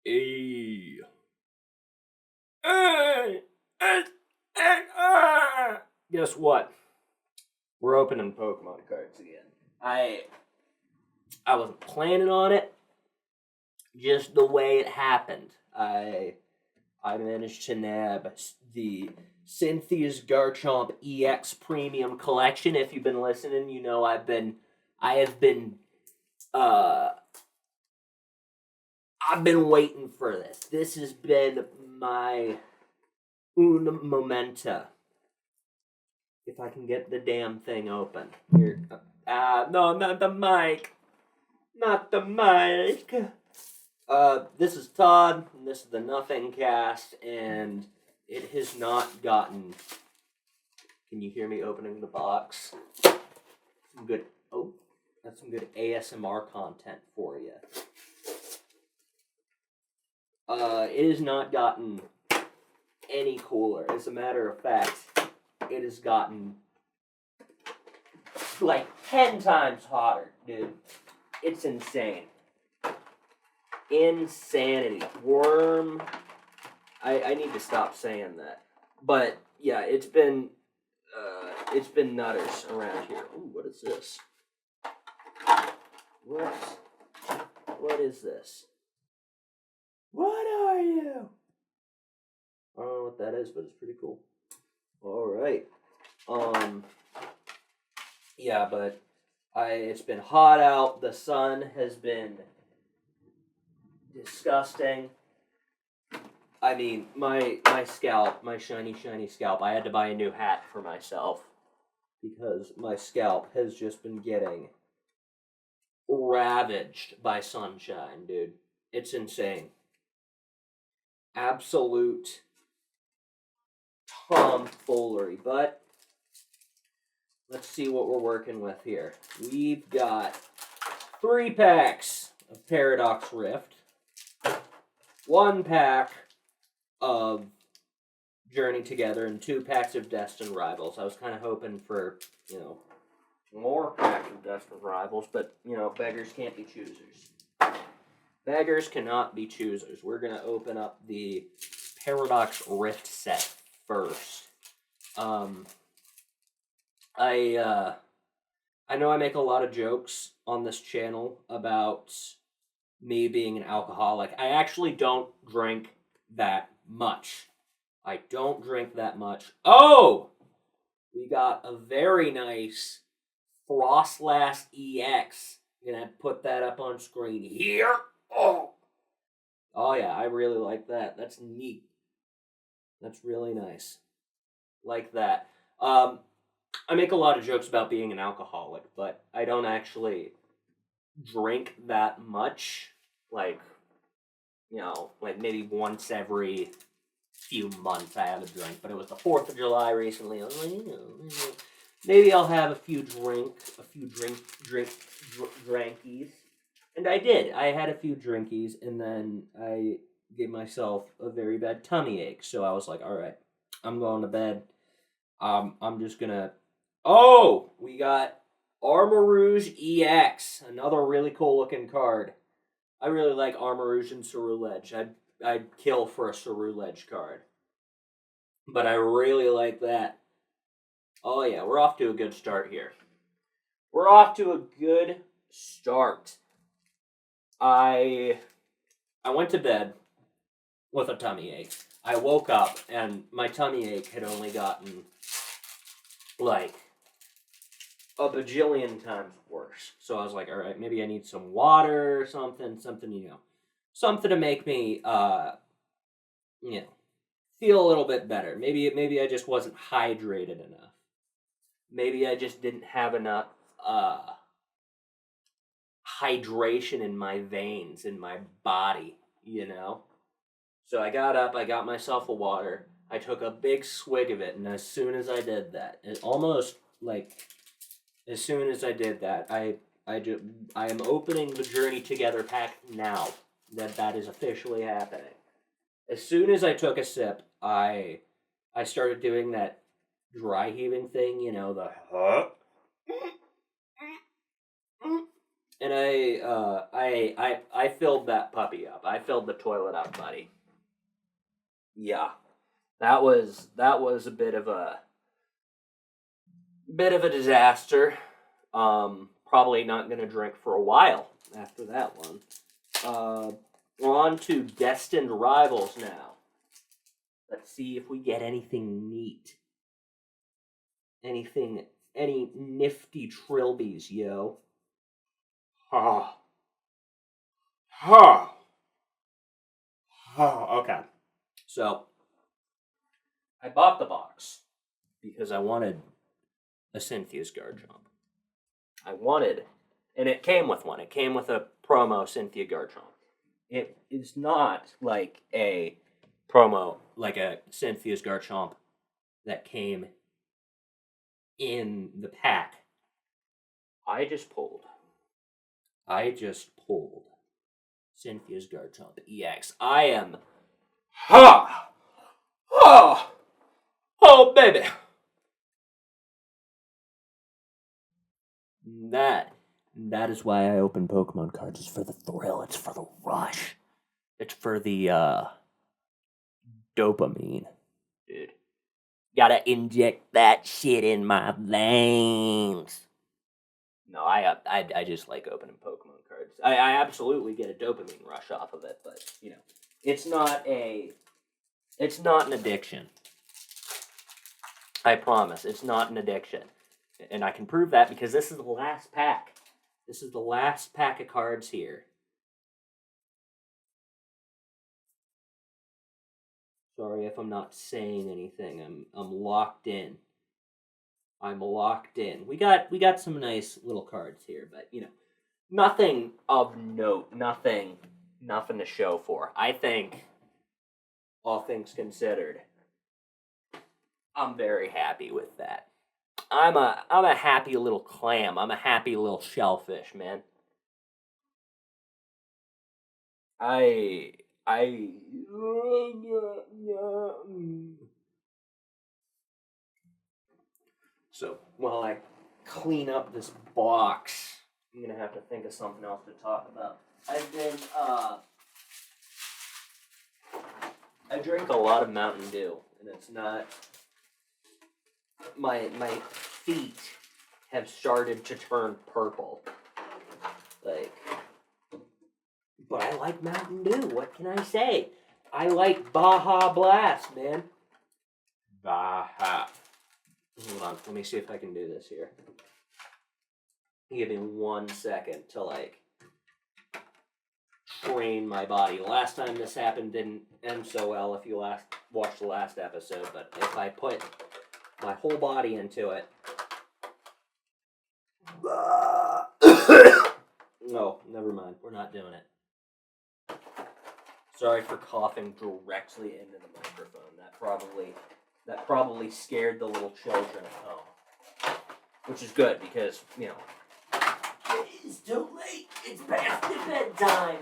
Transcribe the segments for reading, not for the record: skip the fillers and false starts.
Hey. Guess what? We're opening Pokemon cards again. I wasn't planning on it. Just the way it happened. I managed to nab the Cynthia's Garchomp EX Premium Collection. If you've been listening, you know I have been I've been waiting for this. This has been my un momenta. If I can get the damn thing open. Here. No, not the mic. Not the mic. This is Todd, and this is the Nothingcast, and it has not gotten... Can you hear me opening the box? That's some good ASMR content for you. It has not gotten any cooler. As a matter of fact, it has gotten like 10 times hotter, dude. It's insane. Insanity. Worm. I need to stop saying that. But yeah, it's been nutters around here. Ooh, what is this? What is this? What are you? I don't know what that is, but it's pretty cool. Alright. Yeah, but it's been hot out. The sun has been disgusting. I mean, my scalp, my shiny scalp, I had to buy a new hat for myself because my scalp has just been getting ravaged by sunshine, dude. It's insane. Absolute tomfoolery, but let's see what we're working with here. We've got 3 packs of Paradox Rift, 1 pack of Journey Together, and 2 packs of Destined Rivals. I was kind of hoping for, more packs of Destined Rivals, but, beggars can't be choosers. Beggars cannot be choosers. We're going to open up the Paradox Rift set first. I know I make a lot of jokes on this channel about me being an alcoholic. I actually don't drink that much. I don't drink that much. Oh! We got a very nice Frostlass EX. I'm going to put that up on screen here. Oh yeah, I really like that. That's neat. That's really nice. Like that. I make a lot of jokes about being an alcoholic, but I don't actually drink that much. Like maybe once every few months I have a drink. But it was the 4th of July recently. I was like, maybe I'll have a few drinkies. And I did. I had a few drinkies, and then I gave myself a very bad tummy ache. So I was like, all right, I'm going to bed. I'm just gonna... Oh! We got Armarouge EX. Another really cool looking card. I really like Armarouge and Ceruledge. I'd kill for a Ceruledge card. But I really like that. Oh yeah, we're off to a good start here. We're off to a good start. I went to bed with a tummy ache. I woke up and my tummy ache had only gotten like a bajillion times worse. So I was like, all right, maybe I need some water or something to make me feel a little bit better. Maybe I just wasn't hydrated enough. Maybe I just didn't have enough hydration in my veins, in my body, So I got up, I got myself a water, I took a big swig of it, and as soon as I did that, I am opening the Journey Together pack now. That is officially happening. As soon as I took a sip, I started doing that dry heaving thing, the And I filled that puppy up. I filled the toilet up, buddy. Yeah, that was a bit of a disaster. Probably not gonna drink for a while after that one. We're on to destined rivals now. Let's see if we get anything neat. Any nifty trilbies, yo. Ha. Ha. Ha. Okay. So, I bought the box because I wanted a Cynthia's Garchomp. I wanted, and it came with one. It came with a promo Cynthia Garchomp. It is not like a promo, like a Cynthia's Garchomp that came in the pack. I just pulled Cynthia's Garchomp EX. I am, ha, ha, oh baby. That is why I open Pokemon cards. It's for the thrill. It's for the rush. It's for the dopamine, dude. Gotta inject that shit in my veins. No, I just like opening Pokemon cards. I absolutely get a dopamine rush off of it, but it's not an addiction. I promise, it's not an addiction. And I can prove that because this is the last pack. This is the last pack of cards here. Sorry if I'm not saying anything. I'm locked in. I'm locked in. We got some nice little cards here, but nothing of note. Nothing to show for. I think, all things considered, I'm very happy with that. I'm a happy little clam. I'm a happy little shellfish, man. I So while I clean up this box, I'm gonna have to think of something else to talk about. I drink a lot of Mountain Dew, and it's not. My feet have started to turn purple. But I like Mountain Dew. What can I say? I like Baja Blast, man. Baja. Hold on, let me see if I can do this here. Give me 1 second to train my body. The last time this happened didn't end so well if you watched the last episode, but if I put my whole body into it. No, never mind. We're not doing it. Sorry for coughing directly into the microphone. That probably scared the little children at home. Which is good because, it is too late. It's past their bedtime.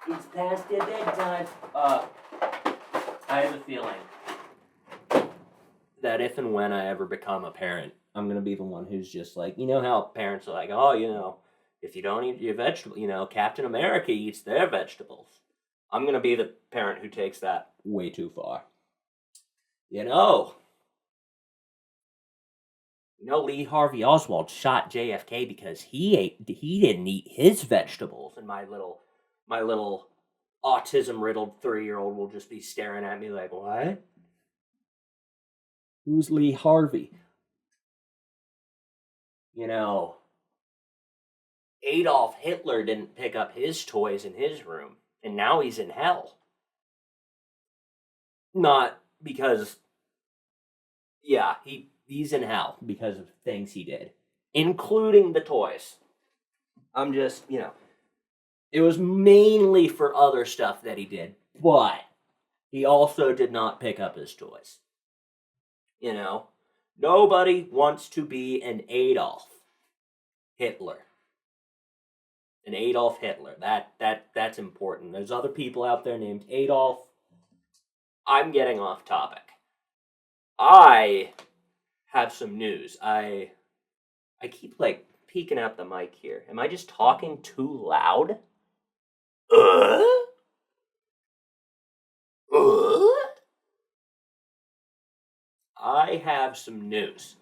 It's past their bedtime. I have a feeling that if and when I ever become a parent, I'm going to be the one who's just how parents are like, oh, if you don't eat your vegetables, Captain America eats their vegetables. I'm going to be the parent who takes that way too far. Lee Harvey Oswald shot JFK because he didn't eat his vegetables, and my little autism-riddled 3-year-old will just be staring at me like, what? Who's Lee Harvey? Adolf Hitler didn't pick up his toys in his room, and now he's in hell. Not because, he's in hell because of things he did, including the toys. I'm just, it was mainly for other stuff that he did, but he also did not pick up his toys. Nobody wants to be an Adolf Hitler. An Adolf Hitler. That's important. There's other people out there named Adolf. I'm getting off topic. I have some news. I keep peeking out the mic here. Am I just talking too loud? Uh? I have some news.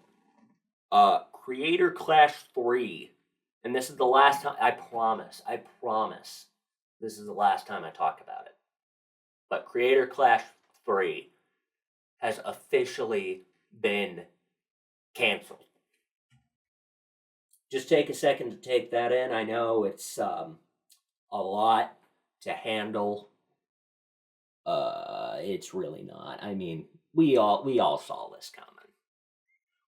Creator Clash 3. And this is the last time, I promise, this is the last time I talk about it. But Creator Clash 3 has officially been canceled. Just take a second to take that in. I know it's a lot to handle. It's really not. I mean, we all saw this coming.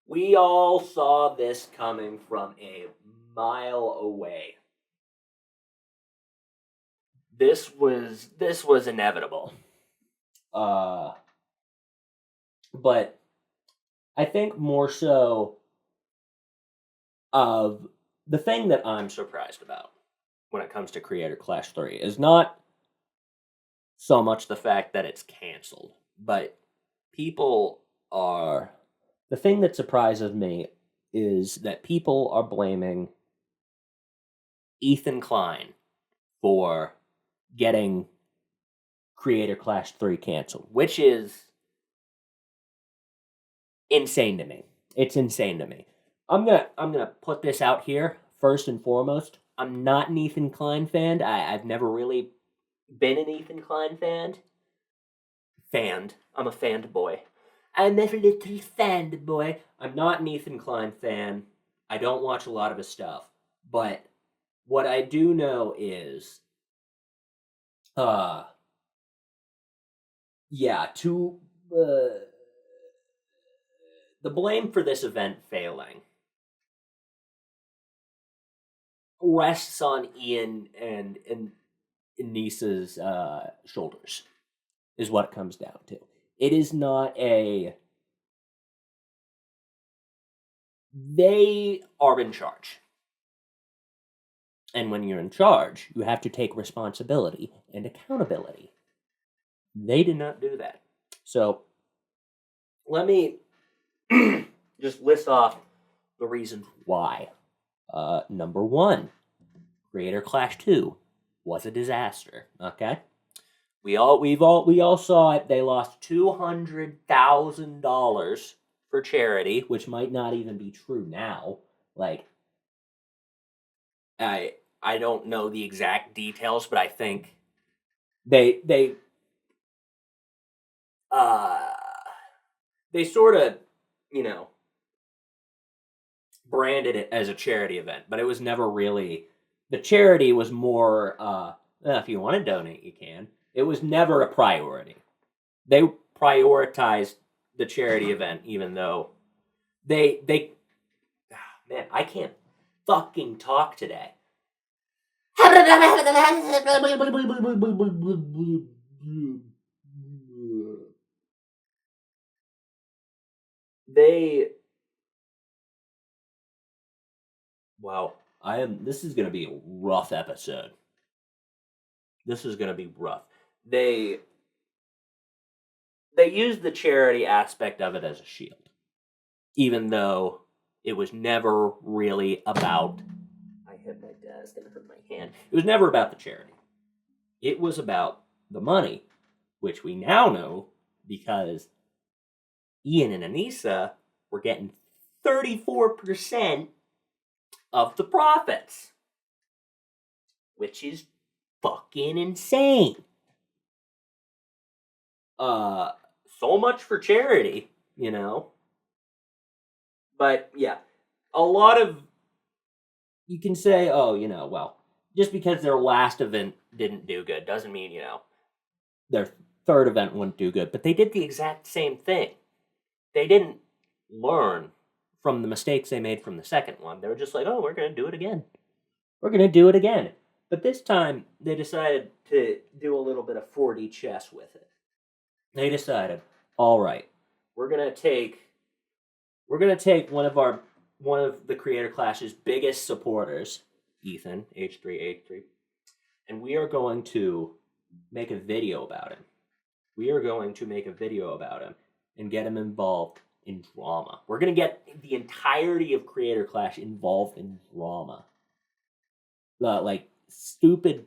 We all saw this coming from a mile away. This was inevitable. But I think more so of the thing that I'm surprised about when it comes to Creator Clash 3 is not so much the fact that it's canceled, but the thing that surprises me is that people are blaming Ethan Klein for getting Creator Clash 3 canceled, which is insane to me. It's insane to me. I'm gonna put this out here first and foremost. I'm not an Ethan Klein fan. I've never really been an Ethan Klein fan. I'm a fan boy. I'm a little fan boy. I'm not an Ethan Klein fan. I don't watch a lot of his stuff. But what I do know is, the blame for this event failing rests on Ian and Anissa's shoulders, is what it comes down to. It is not they are in charge. And when you're in charge, you have to take responsibility and accountability. They did not do that. So, let me just list off the reasons why. Number one, Creator Clash 2 was a disaster. Okay, we all saw it. They lost $200,000 for charity, which might not even be true now. Like, I don't know the exact details, but I think they sort of, branded it as a charity event, but it was never really. The charity was more, if you want to donate, you can. It was never a priority. They prioritized the charity event, even though man, I can't fucking talk today. Wow, this is going to be a rough episode. This is going to be rough. They used the charity aspect of it as a shield, even though it was never really about. I hit my desk and it hurt my hand. It was never about the charity. It was about the money, which we now know because Ian and Anissa were getting 34% of the profits, which is fucking insane. So much for charity, But yeah, a lot of you can say, just because their last event didn't do good doesn't mean, their third event wouldn't do good. But they did the exact same thing. They didn't learn from the mistakes they made from the second one. They were just like, oh, we're going to do it again. We're going to do it again. But this time, they decided to do a little bit of 4D chess with it. They decided, all right, we're going to take one of the Creator Clash's biggest supporters, Ethan, H3H3, and we are going to make a video about him. We are going to make a video about him and get him involved in drama. We're going to get the entirety of Creator Clash involved in drama. Like, stupid...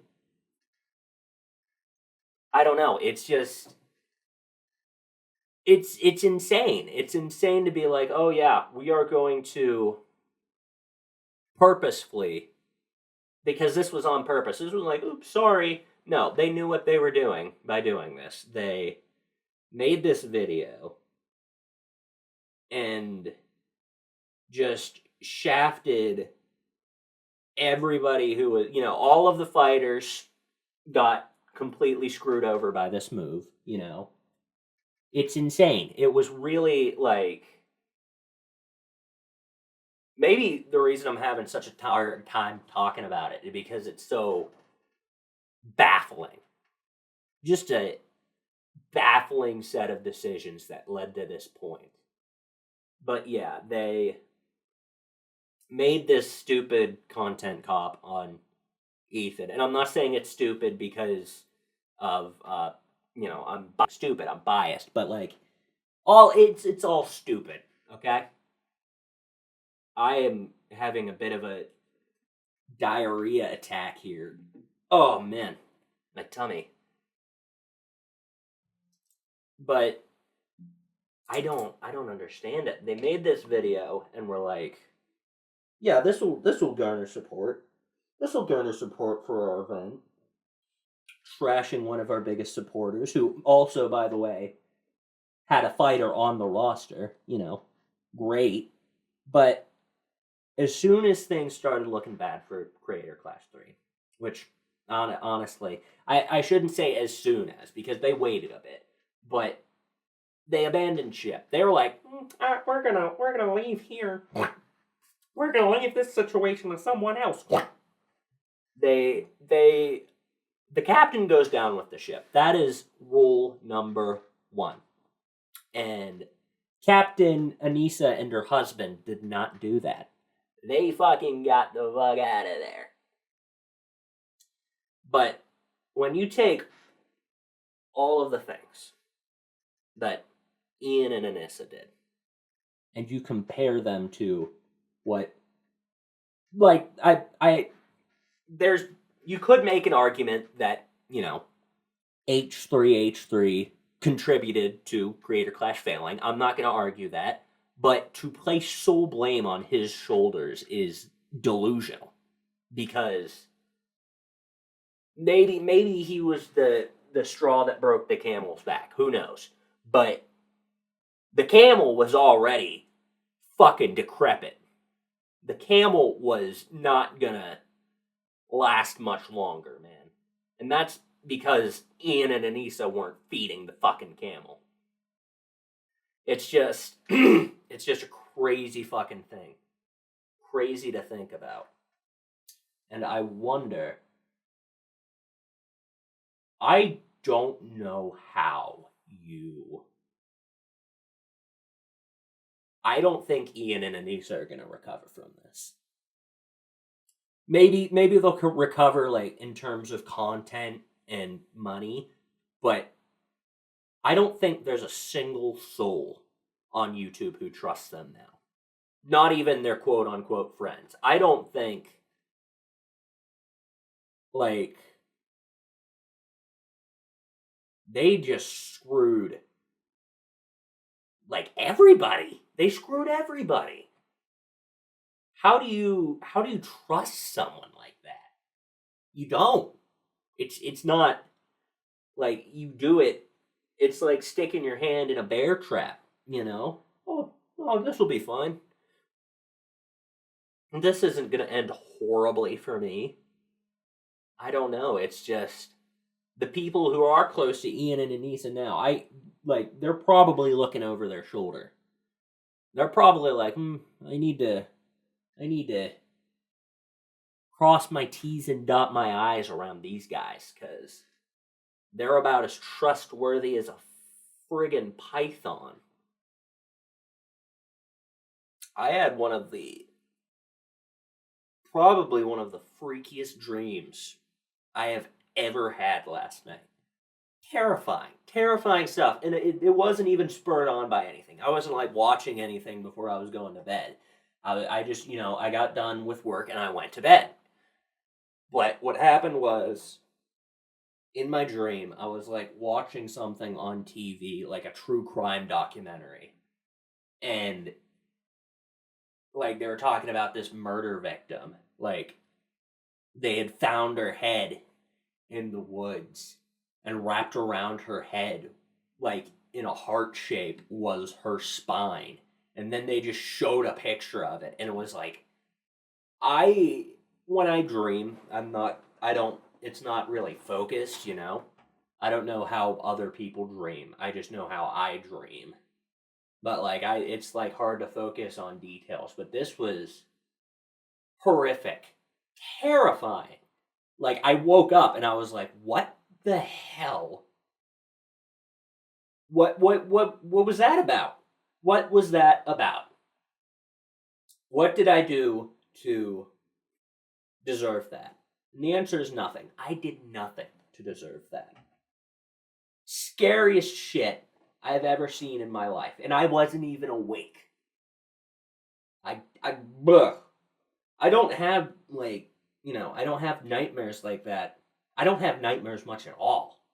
I don't know. It's just... It's insane. It's insane to be like, oh yeah, we are going to purposefully... Because this was on purpose. This was like, oops, sorry. No, they knew what they were doing by doing this. They made this video and just shafted everybody who was, all of the fighters got completely screwed over by this move, It's insane. It was really like, maybe the reason I'm having such a hard time talking about it is because it's so baffling. Just a baffling set of decisions that led to this point. But yeah, they made this stupid content cop on Ethan. And I'm not saying it's stupid because of, I'm stupid, I'm biased. But like, it's all stupid, okay? I am having a bit of a diarrhea attack here. Oh man, my tummy. But I don't understand it. They made this video and were like, yeah, this will garner support. This will garner support for our event. Trashing one of our biggest supporters, who also, by the way, had a fighter on the roster. Great. But as soon as things started looking bad for Creator Clash 3, which, honestly, I shouldn't say as soon as, because they waited a bit, but they abandoned ship. They were like, we're gonna leave here. We're gonna leave this situation to someone else. The captain goes down with the ship. That is rule number 1. And Captain Anissa and her husband did not do that. They fucking got the fuck out of there. But when you take all of the things that Ian and Anissa did, and you compare them to what, like, you could make an argument that, H3H3 contributed to Creator Clash failing. I'm not going to argue that. But to place sole blame on his shoulders is delusional. Because maybe he was the straw that broke the camel's back. Who knows? But the camel was already fucking decrepit. The camel was not gonna last much longer, man. And that's because Ian and Anissa weren't feeding the fucking camel. It's just, it's just a crazy fucking thing. Crazy to think about. And I wonder, I don't know how I don't think Ian and Anissa are going to recover from this. Maybe they'll recover, like, in terms of content and money, but I don't think there's a single soul on YouTube who trusts them now. Not even their quote-unquote friends. I don't think, like, they just screwed, like, everybody. They screwed everybody. How do you trust someone like that? You don't. It's not like you do it. It's like sticking your hand in a bear trap, Oh, this will be fine. This isn't going to end horribly for me. I don't know. It's just the people who are close to Ian and Anissa now, they're probably looking over their shoulder. They're probably like, I need to cross my T's and dot my I's around these guys, because they're about as trustworthy as a friggin' python. I had probably one of the freakiest dreams I have ever had last night. Terrifying. terrifying stuff. And it wasn't even spurred on by anything. I wasn't like watching anything before I was going to bed. I just, I got done with work and I went to bed. But what happened was, in my dream, I was like watching something on TV, like a true crime documentary. And like they were talking about this murder victim. Like they had found her head in the woods, and wrapped around her head, like in a heart shape, was her spine. And then they just showed a picture of it, and it was like, when I dream, it's not really focused, I don't know how other people dream. I just know how I dream. But like, it's like hard to focus on details. But this was horrific, terrifying. Like, I woke up and I was like, what the hell? What was that about? What was that about? What did I do to deserve that? And the answer is nothing. I did nothing to deserve that. Scariest shit I've ever seen in my life. And I wasn't even awake. I don't have, like, I don't have nightmares like that. I don't have nightmares much at all.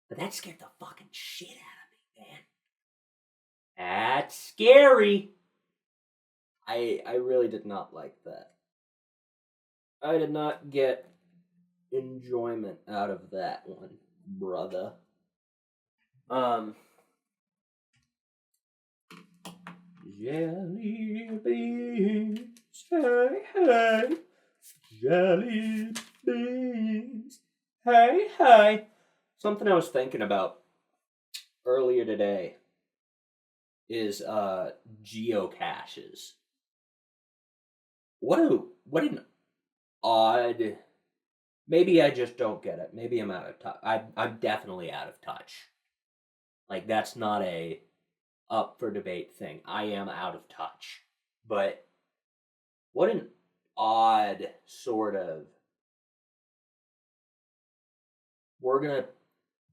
But that scared the fucking shit out of me, man. That's scary. I really did not like that. I did not get enjoyment out of that one, brother. Jelly beans, hey, hey. Jelly beans, hey, hey. Something I was thinking about earlier today is geocaches. What an odd. Maybe I just don't get it. Maybe I'm out of touch. I'm definitely out of touch. Like, that's not a up for debate thing. I am out of touch. But what an odd sort of, we're gonna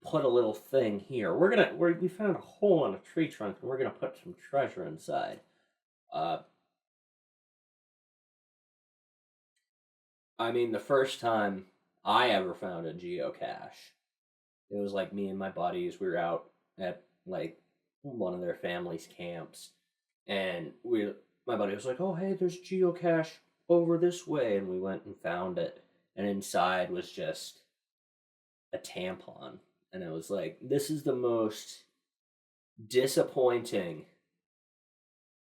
put a little thing here. We found a hole in a tree trunk and we're gonna put some treasure inside. I mean, the first time I ever found a geocache, it was like me and my buddies. We were out at like one of their family's camps, and my buddy was like, "Oh, hey, there's geocache over this way," and we went and found it, and inside was just a tampon, and it was like, this is the most disappointing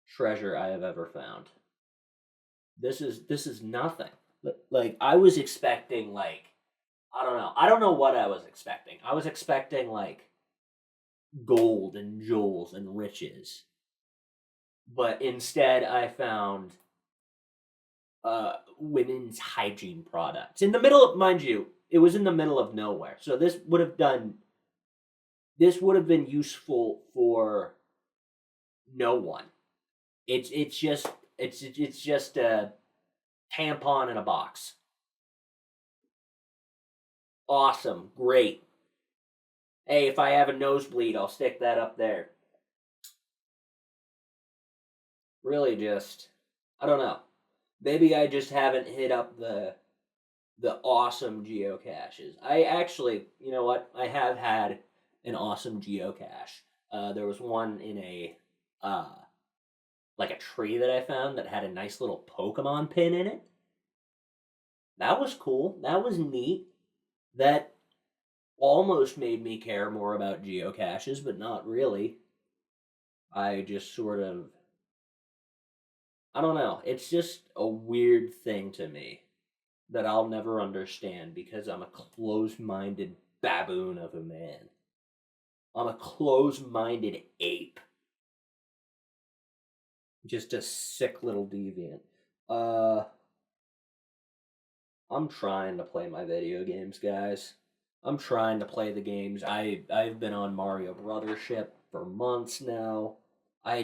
treasure I have ever found. This is nothing. Like, I was expecting, like, I don't know what I was expecting. I was expecting like gold and jewels and riches, but instead I found women's hygiene products in the middle of, mind you, it was in the middle of nowhere. So this would have been useful for no one. It's just a tampon in a box. Awesome, great. Hey, if I have a nosebleed, I'll stick that up there. Really, just, I don't know. Maybe I just haven't hit up the awesome geocaches. I actually, you know what? I have had an awesome geocache. There was one in a like a tree that I found that had a nice little Pokemon pin in it. That was cool. That was neat. That almost made me care more about geocaches, but not really. I just sort of, I don't know. It's just a weird thing to me that I'll never understand because I'm a closed-minded baboon of a man. I'm a closed-minded ape. Just a sick little deviant. I'm trying to play my video games, guys. I'm trying to play the games. I've been on Mario Brothership for months now. I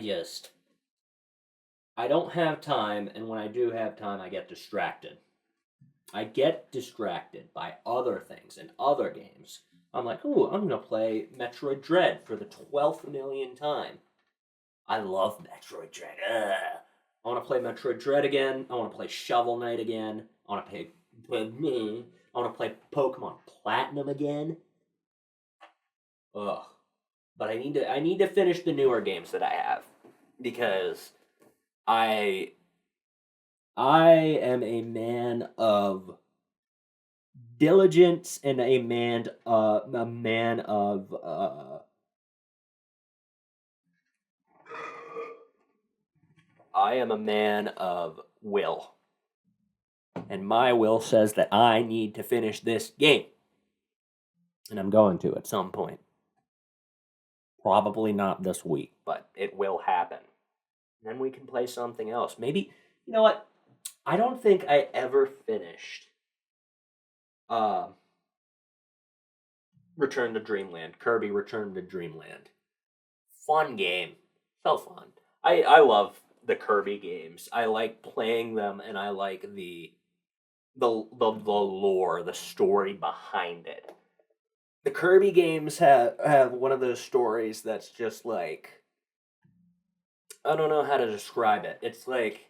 don't have time, and when I do have time, I get distracted. I get distracted by other things and other games. I'm like, ooh, I'm gonna play Metroid Dread for the 12th million time. I love Metroid Dread. Ugh. I want to play Metroid Dread again. I want to play Shovel Knight again. I want to play. I want to play Pokemon Platinum again. Ugh. But I need to finish the newer games that I have because I am a man of diligence and a man of I am a man of will. And my will says that I need to finish this game. And I'm going to at some point. Probably not this week, but it will happen. And then we can play something else. Maybe, you know what? I don't think I ever finished Return to Dreamland. Kirby Return to Dreamland. Fun game. So fun. I love the Kirby games. I like playing them, and I like the lore, the story behind it. The Kirby games have one of those stories that's just like, I don't know how to describe it. It's like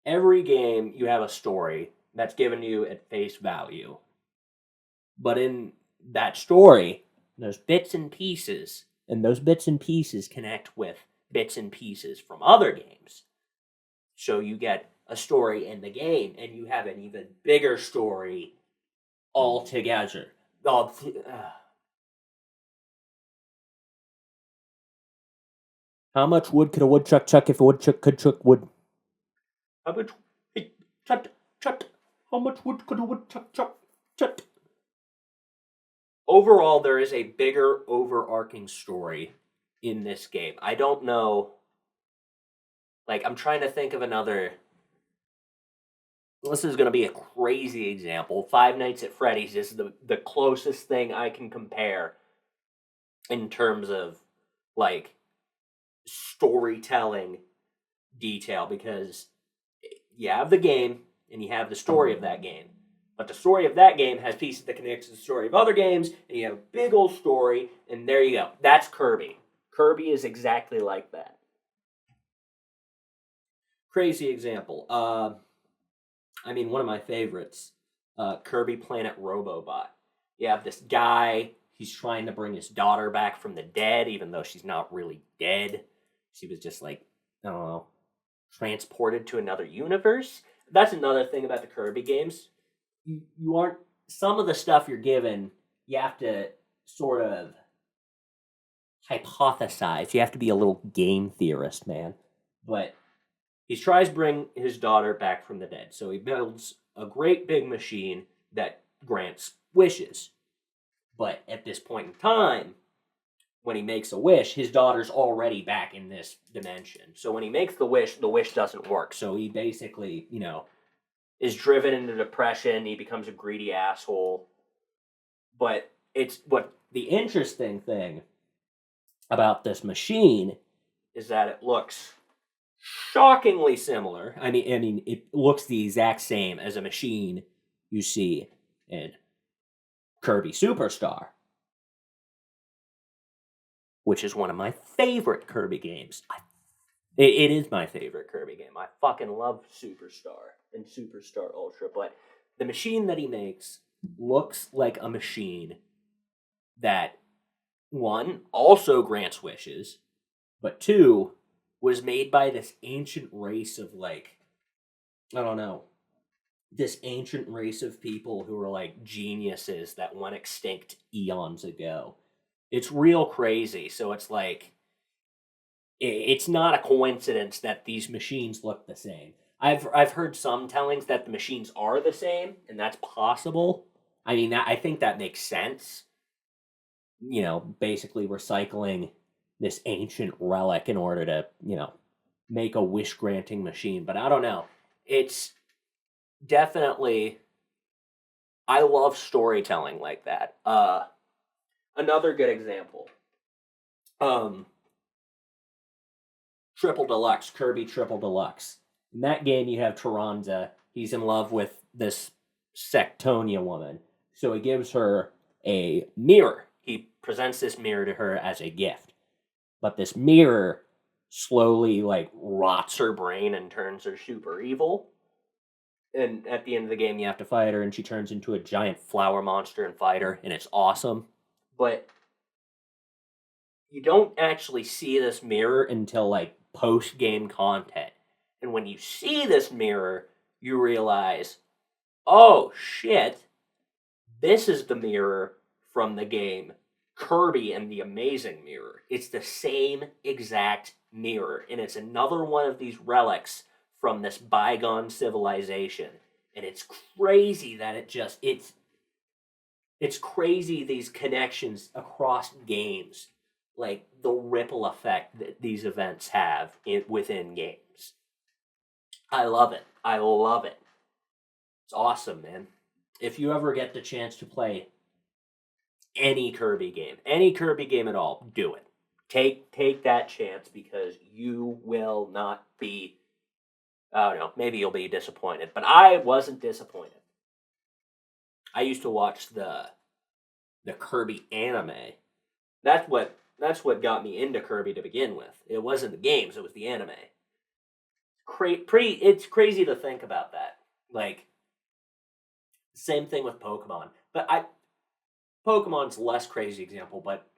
every game you have a story that's given you at face value. But in that story, there's bits and pieces, and those bits and pieces connect with bits and pieces from other games. So you get a story in the game, and you have an even bigger story altogether. How much wood could a woodchuck chuck if a woodchuck could chuck wood? How much? Hey, chut. How much wood could a woodchuck chuck? Chut. Overall, there is a bigger overarching story in this game. I don't know. Like, I'm trying to think of another. This is going to be a crazy example. Five Nights at Freddy's is the closest thing I can compare in terms of, like, storytelling detail, because you have the game and you have the story of that game. But the story of that game has pieces that connect to the story of other games, and you have a big old story, and there you go. That's Kirby. Kirby is exactly like that. Crazy example. One of my favorites, Kirby Planet Robobot. You have this guy, he's trying to bring his daughter back from the dead, even though she's not really dead. She was just like, I don't know, transported to another universe. That's another thing about the Kirby games. You aren't, some of the stuff you're given, you have to sort of hypothesize. You have to be a little game theorist, man. But he tries to bring his daughter back from the dead. So he builds a great big machine that grants wishes. But at this point in time, when he makes a wish, his daughter's already back in this dimension. So when he makes the wish doesn't work. So he basically, is driven into depression. He becomes a greedy asshole. But it's what the interesting thing about this machine is that it looks shockingly similar. I mean, it looks the exact same as a machine you see in Kirby Superstar, which is one of my favorite Kirby games. It is my favorite Kirby game. I fucking love Superstar and Superstar Ultra, but the machine that he makes looks like a machine that, one, also grants wishes, but two, was made by this ancient race of, like, I don't know, this ancient race of people who were, like, geniuses that went extinct eons ago. It's real crazy, so it's like, it's not a coincidence that these machines look the same. I've heard some tellings that the machines are the same, and that's possible. I mean, I think that makes sense. Basically recycling this ancient relic in order to, make a wish-granting machine. But I don't know. It's definitely... I love storytelling like that. Another good example. Triple Deluxe, Kirby Triple Deluxe. In that game, you have Taranza. He's in love with this Sectonia woman. So he gives her a mirror. He presents this mirror to her as a gift. But this mirror slowly, like, rots her brain and turns her super evil. And at the end of the game, you have to fight her, and she turns into a giant flower monster and fight her, and it's awesome. But you don't actually see this mirror until, like, post-game content. And when you see this mirror, you realize, oh, shit, this is the mirror from the game Kirby and the Amazing Mirror. It's the same exact mirror, and it's another one of these relics from this bygone civilization. And it's crazy that it's crazy these connections across games, like the ripple effect that these events have within games. I love it. I love it. It's awesome, man. If you ever get the chance to play any Kirby game at all, do it. Take that chance, because you will not be, I don't know, maybe you'll be disappointed, but I wasn't disappointed. I used to watch the Kirby anime. That's what got me into Kirby to begin with. It wasn't the games, it was the anime. It's crazy to think about that. Like, same thing with Pokemon. But Pokemon's less crazy example, but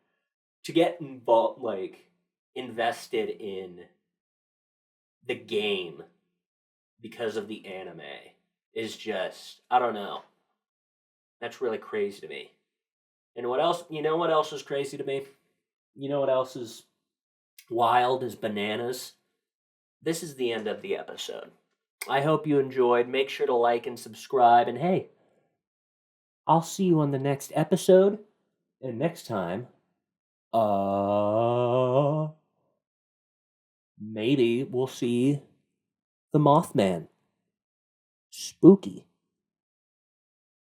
to get involved, like, invested in the game because of the anime is just, I don't know. That's really crazy to me. And what else, you know what else is crazy to me? You know what else is wild as bananas? This is the end of the episode. I hope you enjoyed. Make sure to like and subscribe. And hey, I'll see you on the next episode. And next time, maybe we'll see the Mothman. Spooky.